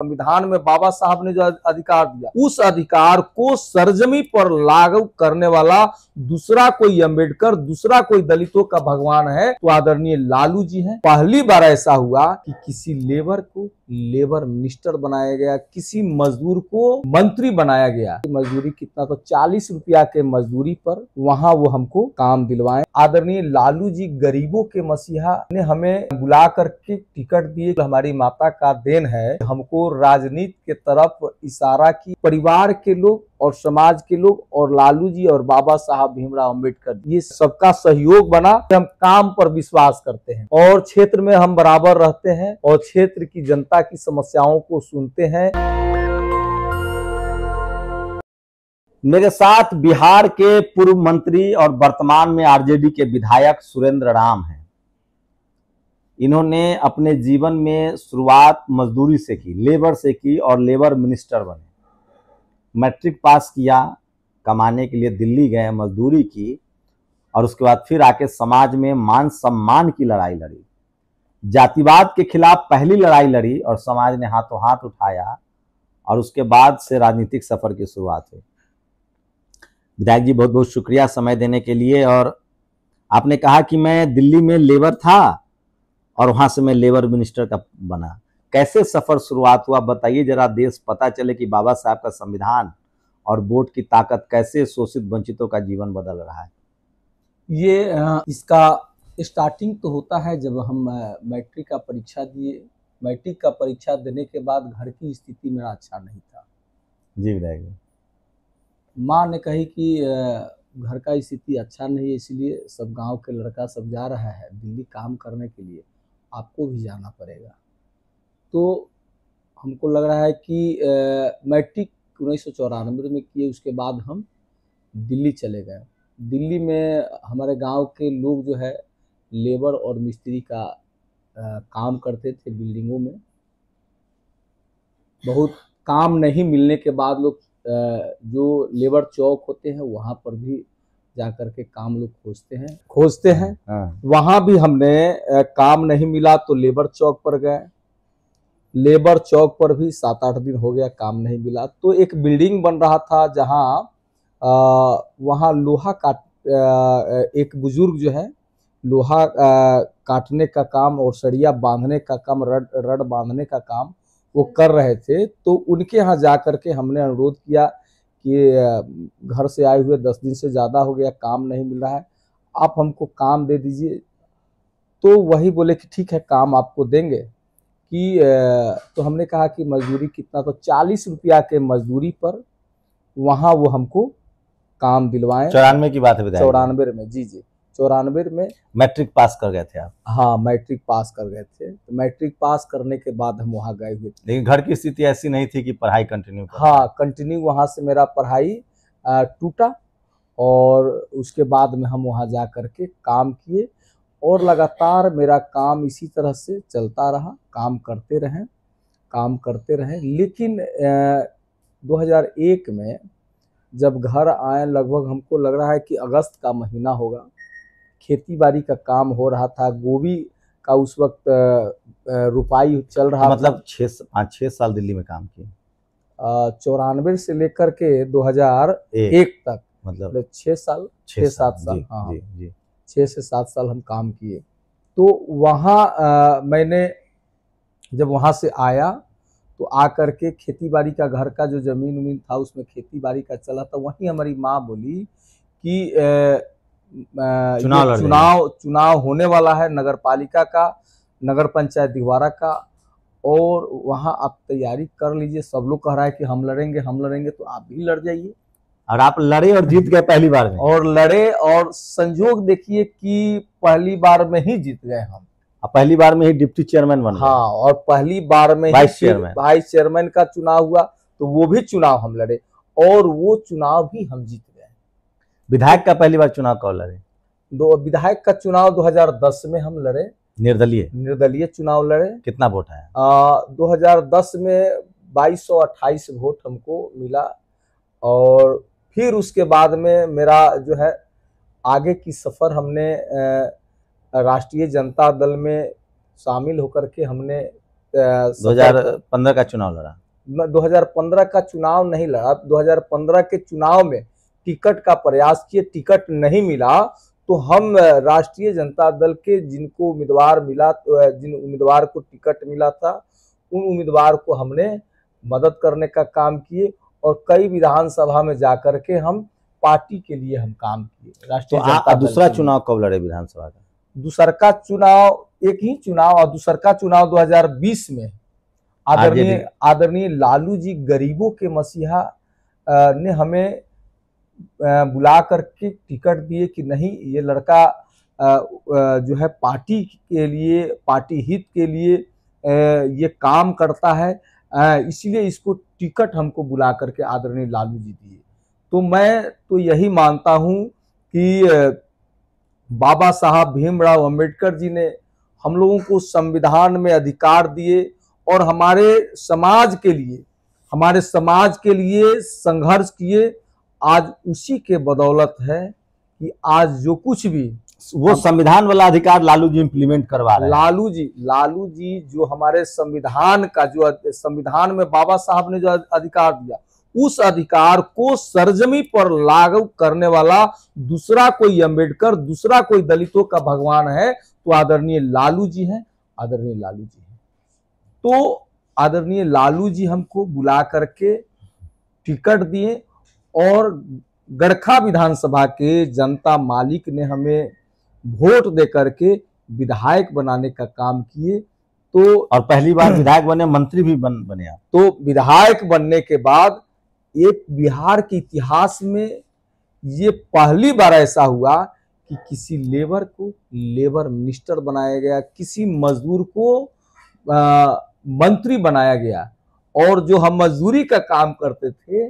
संविधान में बाबा साहब ने जो अधिकार दिया, उस अधिकार को सरजमी पर लागू करने वाला दूसरा कोई अंबेडकर, दूसरा कोई दलितों का भगवान है तो आदरणीय लालू जी हैं। पहली बार ऐसा हुआ कि किसी लेबर को लेबर मिनिस्टर बनाया गया, किसी मजदूर को मंत्री बनाया गया। मजदूरी कितना, तो 40 रुपया के मजदूरी पर वहां वो हमको काम दिलवाए। आदरणीय लालू जी गरीबों के मसीहा ने हमें बुला करके टिकट दिए, हमारी माता का देन है। हमको राजनीति के तरफ इशारा की, परिवार के लोग और समाज के लोग और लालू जी और बाबा साहब भीमराव अम्बेडकर, ये सबका सहयोग बना। हम काम पर विश्वास करते हैं और क्षेत्र में हम बराबर रहते हैं और क्षेत्र की जनता की समस्याओं को सुनते हैं। मेरे साथ बिहार के पूर्व मंत्री और वर्तमान में आरजेडी के विधायक सुरेंद्र राम हैं। इन्होंने अपने जीवन में शुरुआत मजदूरी से की, लेबर से की और लेबर मिनिस्टर बने। मैट्रिक पास किया, कमाने के लिए दिल्ली गए, मजदूरी की और उसके बाद फिर आके समाज में मान सम्मान की लड़ाई लड़ी, जातिवाद के खिलाफ पहली लड़ाई लड़ी और समाज ने हाथों हाथ उठाया और उसके बाद से राजनीतिक सफर की शुरुआत हुई। विधायक जी, बहुत बहुत शुक्रिया समय देने के लिए। और आपने कहा कि मैं दिल्ली में लेबर था और वहां से मैं लेबर मिनिस्टर का बना। कैसे सफर शुरुआत हुआ बताइए जरा, देश पता चले कि बाबा साहब का संविधान और वोट की ताकत कैसे शोषित वंचितों का जीवन बदल रहा है। ये इसका स्टार्टिंग तो होता है जब हम मैट्रिक का परीक्षा दिए। मैट्रिक का परीक्षा देने के बाद घर की स्थिति मेरा अच्छा नहीं था। जी विधायक जी। माँ ने कही कि घर का स्थिति अच्छा नहीं है, इसलिए सब गांव के लड़का सब जा रहा है दिल्ली काम करने के लिए, आपको भी जाना पड़ेगा। तो हमको लग रहा है कि मैट्रिक 1994 में किए, उसके बाद हम दिल्ली चले गए। दिल्ली में हमारे गांव के लोग जो है लेबर और मिस्त्री का काम करते थे बिल्डिंगों में। बहुत काम नहीं मिलने के बाद लोग जो लेबर चौक होते हैं वहाँ पर भी जाकर के काम लोग खोजते हैं। वहाँ भी हमने काम नहीं मिला तो लेबर चौक पर गए। लेबर चौक पर भी 7-8 दिन हो गया, काम नहीं मिला। तो एक बिल्डिंग बन रहा था जहाँ वहाँ लोहा काट एक बुजुर्ग जो है लोहा काटने का काम और सरिया बांधने का काम, रड बांधने का काम वो कर रहे थे। तो उनके यहाँ जा करके हमने अनुरोध किया कि घर से आए हुए 10 दिन से ज़्यादा हो गया, काम नहीं मिल रहा है, आप हमको काम दे दीजिए। तो वही बोले कि ठीक है, काम आपको देंगे। कि तो हमने कहा कि मजदूरी कितना, तो 40 रुपया के मजदूरी पर वहाँ वो हमको काम दिलवाएं। 94 की बात है विधायक? 94 में, जी 94 में मैट्रिक पास कर गए थे आप? हाँ, मैट्रिक पास कर गए थे। तो मैट्रिक पास करने के बाद हम वहाँ गए हुए थे। लेकिन घर की स्थिति ऐसी नहीं थी कि पढ़ाई कंटिन्यू कर? हाँ, कंटिन्यू वहाँ से मेरा पढ़ाई टूटा और उसके बाद में हम वहाँ जा करके काम किए और लगातार मेरा काम इसी तरह से चलता रहा। काम करते रहें। लेकिन 2001 में जब घर आए, लगभग हमको लग रहा है कि अगस्त का महीना होगा, खेती बाड़ी का काम हो रहा था। गोभी का उस वक्त रुपाई चल रहा था। मतलब 5-6 साल दिल्ली में काम किए? 94 से लेकर के 2001 तक, मतलब 6 7 साल। हाँ, 6 से 7 साल हम काम किए। तो वहाँ मैंने जब वहाँ से आया तो आकर के खेती बाड़ी का, घर का जो जमीन था उसमें खेती बाड़ी का चला था। वहीं हमारी माँ बोली कि चुनाव होने वाला है नगर पालिका का, नगर पंचायत दिवारा का, और वहाँ आप तैयारी कर लीजिए। सब लोग कह रहा है कि हम लड़ेंगे तो आप भी लड़ जाइए। और आप लड़े और जीत गए पहली बार में? और लड़े और संयोग देखिए कि पहली बार में ही जीत गए हम। पहली बार में ही डिप्टी चेयरमैन बन गए? हाँ, और पहली बार में वाइस चेयरमैन का चुनाव हुआ तो वो भी चुनाव हम लड़े और वो चुनाव भी हम जीत गए। विधायक का पहली बार चुनाव कब लड़े? विधायक का चुनाव 2010 में हम लड़े, निर्दलीय चुनाव लड़े। कितना वोट आया? 2010 में 2228 वोट हमको मिला। और फिर उसके बाद में मेरा जो है आगे की सफ़र, हमने राष्ट्रीय जनता दल में शामिल होकर के हमने 2015 का चुनाव लड़ा? 2015 का चुनाव नहीं लड़ा। 2015 के चुनाव में टिकट का प्रयास किए, टिकट नहीं मिला, तो हम राष्ट्रीय जनता दल के जिनको उम्मीदवार मिला, जिन उम्मीदवार को टिकट मिला था, उन उम्मीदवार को हमने मदद करने का काम किए और कई विधानसभा में जाकर के हम पार्टी के लिए हम काम किए। राष्ट्रीय जनता दल दूसरा चुनाव कब लड़े विधानसभा का? दूसर का चुनाव, एक ही चुनाव, और दूसर का चुनाव 2020 में आदरणीय लालू जी गरीबों के मसीहा ने हमें बुला करके टिकट दिए कि नहीं, ये लड़का जो है पार्टी के लिए, पार्टी हित के लिए ये काम करता है, इसलिए इसको टिकट हमको बुला करके आदरणीय लालू जी दिए। तो मैं तो यही मानता हूं कि बाबा साहब भीमराव अंबेडकर जी ने हम लोगों को संविधान में अधिकार दिए और हमारे समाज के लिए संघर्ष किए। आज उसी के बदौलत है कि आज जो कुछ भी वो संविधान वाला अधिकार लालू जी इम्प्लीमेंट करवा रहे हैं। लालू जी जो हमारे संविधान का, जो संविधान में बाबा साहब ने जो अधिकार दिया, उस अधिकार को सरजमी पर लागू करने वाला दूसरा कोई अंबेडकर, दूसरा कोई दलितों का भगवान है तो आदरणीय लालू जी हैं। तो आदरणीय लालू जी हमको बुला करके टिकट दिए और गड़खा विधानसभा के जनता मालिक ने हमें वोट दे करके विधायक बनाने का काम किए। तो और पहली बार विधायक बने, मंत्री भी बने आप। तो विधायक बनने के बाद एक बिहार के इतिहास में ये पहली बार ऐसा हुआ कि किसी लेबर को लेबर मिनिस्टर बनाया गया, किसी मजदूर को मंत्री बनाया गया, और जो हम मजदूरी का काम करते थे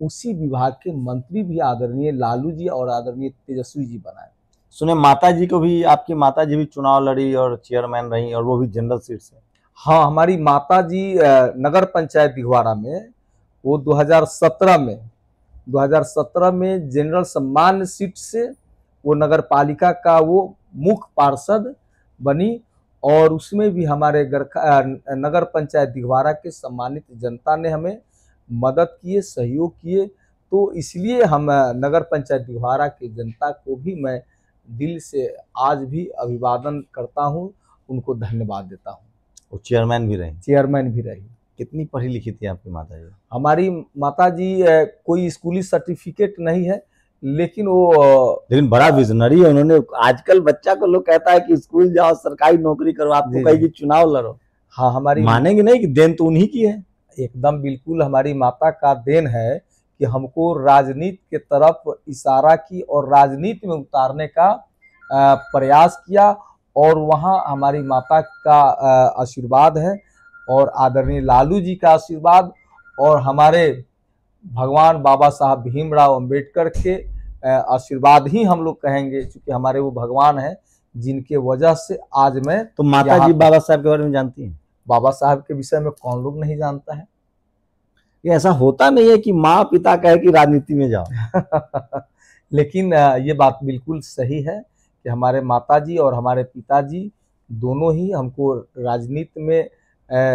उसी विभाग के मंत्री भी आदरणीय लालू जी और आदरणीय तेजस्वी जी बनाए। सुने माता जी को भी, आपकी माता जी भी चुनाव लड़ी और चेयरमैन रही, और वो भी जनरल सीट से। हाँ, हमारी माता जी नगर पंचायत दिघवाड़ा में वो 2017 में जनरल सम्मान सीट से वो नगर पालिका का वो मुख्य पार्षद बनी, और उसमें भी हमारे नगर पंचायत दिघवाड़ा के सम्मानित जनता ने हमें मदद किए, सहयोग किए। तो इसलिए हम नगर पंचायत दिघवाड़ा की जनता को भी मैं दिल से आज भी अभिवादन करता हूं, उनको धन्यवाद देता हूं। वो चेयरमैन भी रही। कितनी पढ़ी लिखी थी आपकी माता जी? हमारी माता जी कोई स्कूली सर्टिफिकेट नहीं है, लेकिन बड़ा विजनरी है उन्होंने। आजकल बच्चा को लोग कहता है कि स्कूल जाओ, सरकारी नौकरी करो, आपको कहेगी चुनाव लड़ो। हाँ, हमारी मानेंगे नहीं कि देन तो उन्हीं की है। एकदम बिल्कुल हमारी माता का देन है कि हमको राजनीति के तरफ इशारा की और राजनीति में उतारने का प्रयास किया, और वहाँ हमारी माता का आशीर्वाद है, और आदरणीय लालू जी का आशीर्वाद, और हमारे भगवान बाबा साहब भीमराव अंबेडकर के आशीर्वाद ही हम लोग कहेंगे, क्योंकि हमारे वो भगवान हैं जिनके वजह से आज मैं। तो माता जी बाबा साहब के बारे में जानती हैं? बाबा साहब के विषय में कौन लोग नहीं जानता है। ये ऐसा होता नहीं है कि माँ पिता कहे कि राजनीति में जाओ। लेकिन ये बात बिल्कुल सही है कि हमारे माताजी और हमारे पिताजी दोनों ही हमको राजनीति में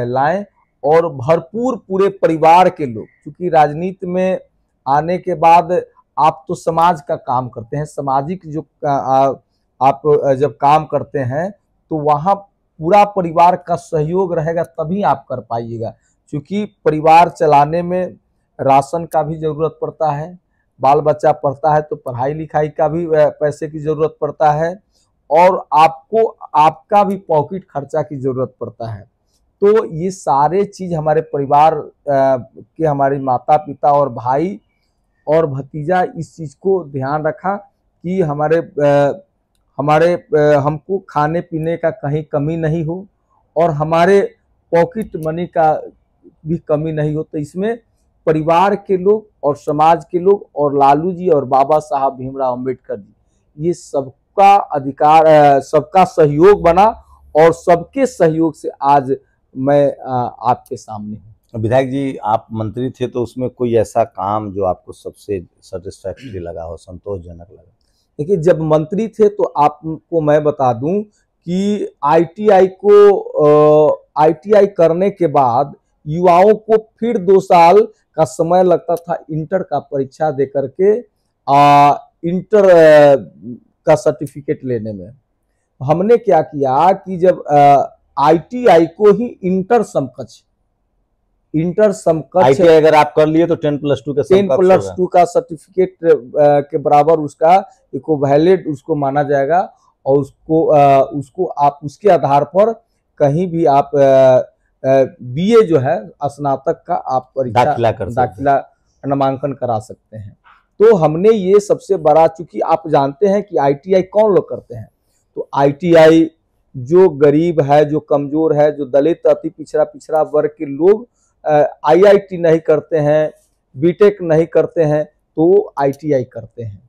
लाए, और भरपूर पूरे परिवार के लोग, क्योंकि राजनीति में आने के बाद आप तो समाज का काम करते हैं, सामाजिक जो आप जब काम करते हैं तो वहाँ पूरा परिवार का सहयोग रहेगा तभी आप कर पाइएगा, क्योंकि परिवार चलाने में राशन का भी जरूरत पड़ता है, बाल बच्चा पढ़ता है तो पढ़ाई लिखाई का भी पैसे की जरूरत पड़ता है, और आपको आपका भी पॉकेट खर्चा की जरूरत पड़ता है। तो ये सारे चीज हमारे परिवार के, हमारे माता पिता और भाई और भतीजा इस चीज को ध्यान रखा कि हमको खाने पीने का कहीं कमी नहीं हो, और हमारे पॉकेट मनी का भी कमी नहीं हो। तो इसमें परिवार के लोग और समाज के लोग और लालू जी और बाबा साहब भीमराव अंबेडकर जी, ये सबका अधिकार, सबका सहयोग बना, और सबके सहयोग से आज मैं आपके सामने हूँ। विधायक जी, आप मंत्री थे तो उसमें कोई ऐसा काम जो आपको सबसे सेटिस्फैक्टरी लगा हो, संतोषजनक लगा? देखिए, जब मंत्री थे तो आपको मैं बता दूं कि ITI को ITI करने के बाद युवाओं को फिर 2 साल का समय लगता था इंटर का परीक्षा दे करके इंटर का सर्टिफिकेट लेने में। हमने क्या किया कि जब ITI को ही इंटर समकक्ष ITI अगर आप कर लिए तो 10+2 के 10+2 का सर्टिफिकेट के बराबर उसका इक्विवेलेंट उसको माना जाएगा और उसको आप उसके आधार पर कहीं भी आप BA जो है स्नातक का आप परीक्षा दाखिला नामांकन करा सकते हैं। तो हमने ये सबसे बड़ा, चूंकि आप जानते हैं कि ITI कौन लोग करते हैं, तो ITI जो गरीब है, जो कमजोर है, जो दलित अति पिछड़ा वर्ग के लोग IIT नहीं करते हैं, BTech नहीं करते हैं, तो ITI करते हैं।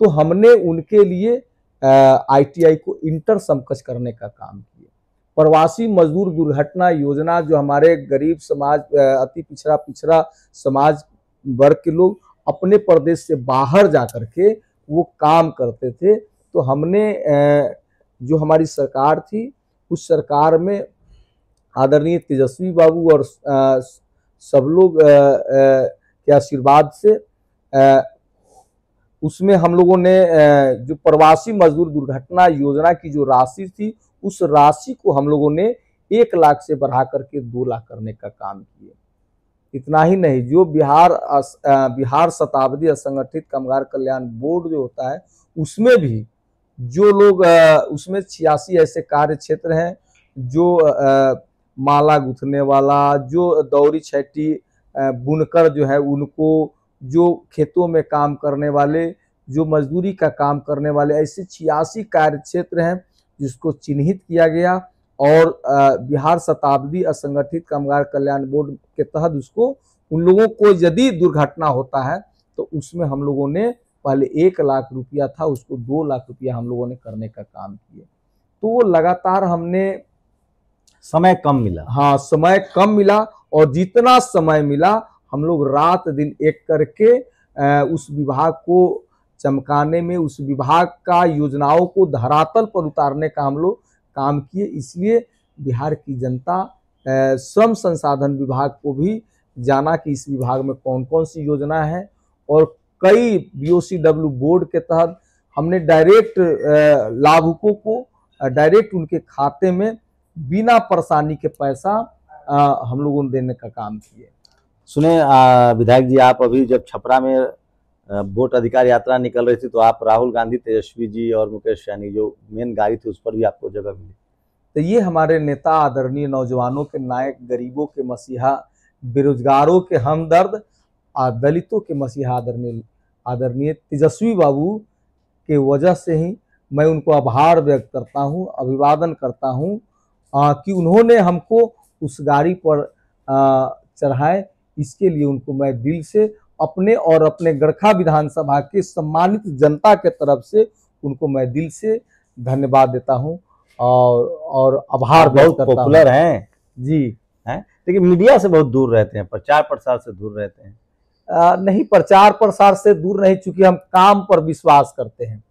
तो हमने उनके लिए ITI को इंटर समकक्ष करने का काम किया। प्रवासी मजदूर दुर्घटना योजना, जो हमारे गरीब समाज, अति पिछड़ा समाज वर्ग के लोग अपने प्रदेश से बाहर जा करके वो काम करते थे, तो हमने जो हमारी सरकार थी उस सरकार में आदरणीय तेजस्वी बाबू और सब लोग के आशीर्वाद से उसमें हम लोगों ने जो प्रवासी मजदूर दुर्घटना योजना की जो राशि थी, उस राशि को हम लोगों ने 1 लाख से बढ़ा करके 2 लाख करने का काम किया। इतना ही नहीं, जो बिहार शताब्दी असंगठित कामगार कल्याण बोर्ड जो होता है, उसमें भी जो लोग उसमें 86 ऐसे कार्य क्षेत्र हैं, जो माला गुथने वाला, जो दौरी छैटी बुनकर जो है उनको, जो खेतों में काम करने वाले, जो मजदूरी का काम करने वाले, ऐसे 86 कार्य क्षेत्र हैं जिसको चिन्हित किया गया और बिहार शताब्दी असंगठित कामगार कल्याण बोर्ड के तहत उसको, उन लोगों को यदि दुर्घटना होता है तो उसमें हम लोगों ने पहले 1 लाख रुपया था, उसको 2 लाख रुपया हम लोगों ने करने का काम किया। तो वो लगातार हमने, समय कम मिला, हाँ समय कम मिला, और जितना समय मिला हम लोग रात दिन एक करके उस विभाग को चमकाने में, उस विभाग का योजनाओं को धरातल पर उतारने का हम लोग काम किए। इसलिए बिहार की जनता श्रम संसाधन विभाग को भी जाना कि इस विभाग में कौन कौन सी योजना है, और कई BOCW बोर्ड के तहत हमने डायरेक्ट लाभुकों को डायरेक्ट उनके खाते में बिना परेशानी के पैसा हम लोगों ने देने का काम किए। सुने विधायक जी, आप अभी जब छपरा में वोट अधिकार यात्रा निकल रही थी तो आप राहुल गांधी, तेजस्वी जी और मुकेश सहनी जो मेन गाड़ी थी उस पर भी आपको जगह मिली। तो ये हमारे नेता, आदरणीय नौजवानों के नायक, गरीबों के मसीहा, बेरोजगारों के हमदर्द, दलितों के मसीहा आदरणीय तेजस्वी बाबू के वजह से ही मैं उनको आभार व्यक्त करता हूँ, अभिवादन करता हूँ कि उन्होंने हमको उस गाड़ी पर चढ़ाए। इसके लिए उनको मैं दिल से अपने और अपने गड़खा विधानसभा के सम्मानित जनता के तरफ से उनको मैं दिल से धन्यवाद देता हूं और आभार व्यक्त करता हूं। पॉपुलर हैं जी, हैं, लेकिन मीडिया से बहुत दूर रहते हैं, प्रचार प्रसार से दूर रहते हैं। नहीं, प्रचार प्रसार से दूर नहीं, चूंकि हम काम पर विश्वास करते हैं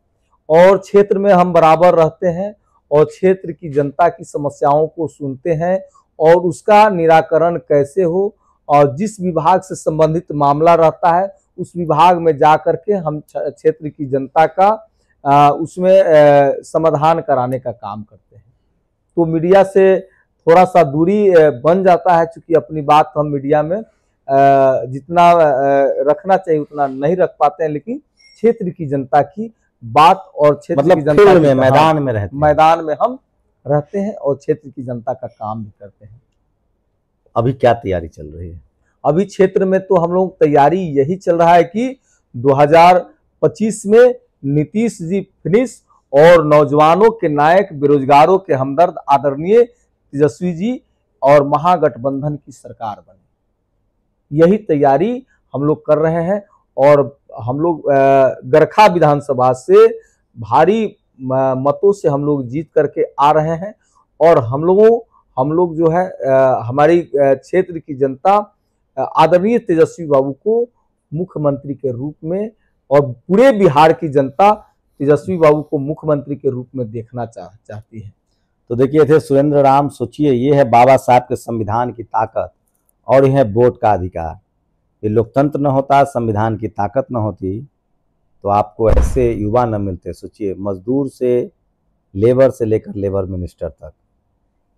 और क्षेत्र में हम बराबर रहते हैं और क्षेत्र की जनता की समस्याओं को सुनते हैं और उसका निराकरण कैसे हो, और जिस विभाग से संबंधित मामला रहता है उस विभाग में जा करके हम क्षेत्र की जनता का उसमें समाधान कराने का काम करते हैं। तो मीडिया से थोड़ा सा दूरी बन जाता है, क्योंकि अपनी बात हम मीडिया में जितना रखना चाहिए उतना नहीं रख पाते हैं, लेकिन क्षेत्र की जनता की बात और क्षेत्र की जनता में मैदान में हम रहते हैं और क्षेत्र की जनता का काम भी करते हैं। अभी क्या तैयारी चल रही है? अभी क्षेत्र में तो हम लोग तैयारी यही चल रहा है कि 2025 में नीतीश जी फिनिश और नौजवानों के नायक, बेरोजगारों के हमदर्द आदरणीय तेजस्वी जी और महागठबंधन की सरकार बने, यही तैयारी हम लोग कर रहे हैं। और हम लोग गड़खा विधानसभा से भारी मतों से हम लोग जीत करके आ रहे हैं और हम लोग जो है हमारी क्षेत्र की जनता आदरणीय तेजस्वी बाबू को मुख्यमंत्री के रूप में और पूरे बिहार की जनता तेजस्वी बाबू को मुख्यमंत्री के रूप में देखना चाहती है। तो देखिए थे सुरेंद्र राम। सोचिए, ये है बाबा साहब के संविधान की ताकत और यह है वोट का अधिकार। ये लोकतंत्र न होता, संविधान की ताकत न होती, तो आपको ऐसे युवा न मिलते। सोचिए, मजदूर से लेबर से लेकर लेबर मिनिस्टर तक,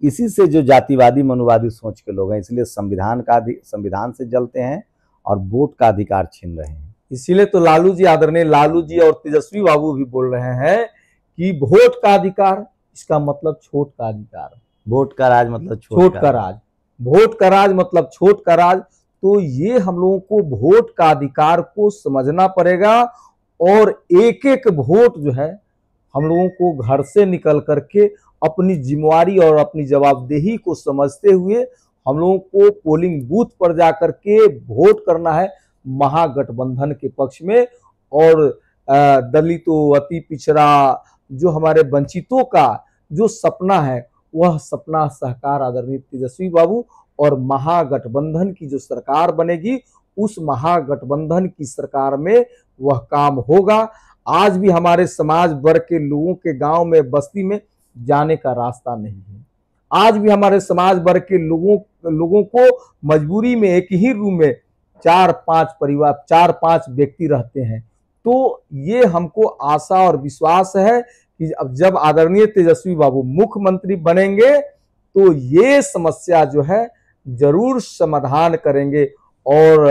इसी से जो जातिवादी मनुवादी सोच के लोग हैं, इसलिए संविधान से जलते हैं और वोट का अधिकार छीन रहे हैं। इसीलिए तो लालू जी, आदरणीय लालू जी और तेजस्वी बाबू भी बोल रहे हैं कि वोट का अधिकार, इसका मतलब छोट का अधिकार। वोट का राज मतलब छोट का राज, वोट का राज मतलब छोट का राज। तो ये हम लोगों को वोट का अधिकार को समझना पड़ेगा और एक एक वोट जो है हम लोगों को घर से निकल करके अपनी जिम्मेवारी और अपनी जवाबदेही को समझते हुए हम लोगों को पोलिंग बूथ पर जाकर के वोट करना है महागठबंधन के पक्ष में। और दलितों, अति पिछड़ा, जो हमारे वंचितों का जो सपना है, वह सपना सहकार आदरणीय तेजस्वी बाबू और महागठबंधन की जो सरकार बनेगी, उस महागठबंधन की सरकार में वह काम होगा। आज भी हमारे समाज वर्ग के लोगों के गांव में, बस्ती में जाने का रास्ता नहीं है। आज भी हमारे समाज वर्ग के लोगों को मजबूरी में एक ही रूम में 4-5 परिवार, 4-5 व्यक्ति रहते हैं। तो ये हमको आशा और विश्वास है कि अब जब आदरणीय तेजस्वी बाबू मुख्यमंत्री बनेंगे तो ये समस्या जो है जरूर समाधान करेंगे। और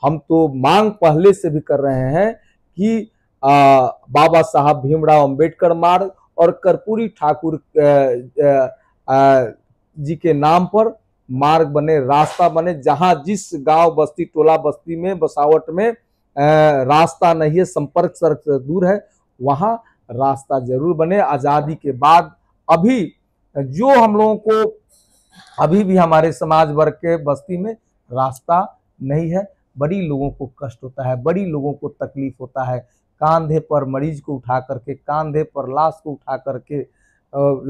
हम तो मांग पहले से भी कर रहे हैं कि बाबा साहब भीमराव अंबेडकर मार्ग और कर्पूरी ठाकुर जी के नाम पर मार्ग बने, रास्ता बने। जहां जिस गांव, बस्ती, टोला बस्ती में, बसावट में रास्ता नहीं है, संपर्क सड़क से दूर है, वहां रास्ता जरूर बने। आजादी के बाद अभी जो हम लोगों को अभी भी हमारे समाज वर्ग के बस्ती में रास्ता नहीं है, बड़ी लोगों को कष्ट होता है, बड़ी लोगों को तकलीफ होता है। कांधे पर मरीज को उठा करके, कांधे पर लाश को उठा करके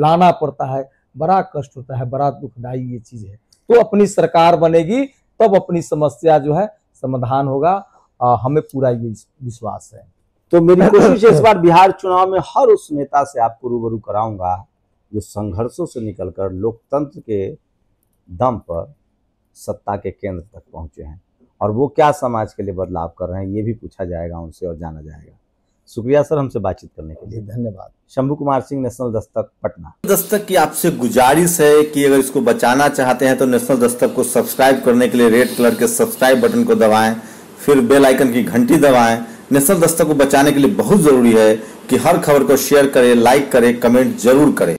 लाना पड़ता है, बड़ा कष्ट होता है, बड़ा दुखदाई ये चीज है। तो अपनी सरकार बनेगी तब अपनी समस्या जो है समाधान होगा, हमें पूरा ये विश्वास है। तो मेरी कोशिश है इस बार बिहार चुनाव में हर उस नेता से आपको रूबरू कराऊंगा जो संघर्षों से निकलकर लोकतंत्र के दम पर सत्ता के केंद्र तक पहुंचे हैं, और वो क्या समाज के लिए बदलाव कर रहे हैं ये भी पूछा जाएगा उनसे और जाना जाएगा। शुक्रिया सर हमसे बातचीत करने के लिए। धन्यवाद। शंभू कुमार सिंह, नेशनल दस्तक, पटना। दस्तक की आपसे गुजारिश है कि अगर इसको बचाना चाहते हैं तो नेशनल दस्तक को सब्सक्राइब करने के लिए रेड कलर के सब्सक्राइब बटन को दबाएं, फिर बेल आइकन की घंटी दबाएं। नेशनल दस्तक को बचाने के लिए बहुत जरूरी है कि हर खबर को शेयर करें, लाइक करें, कमेंट जरूर करें।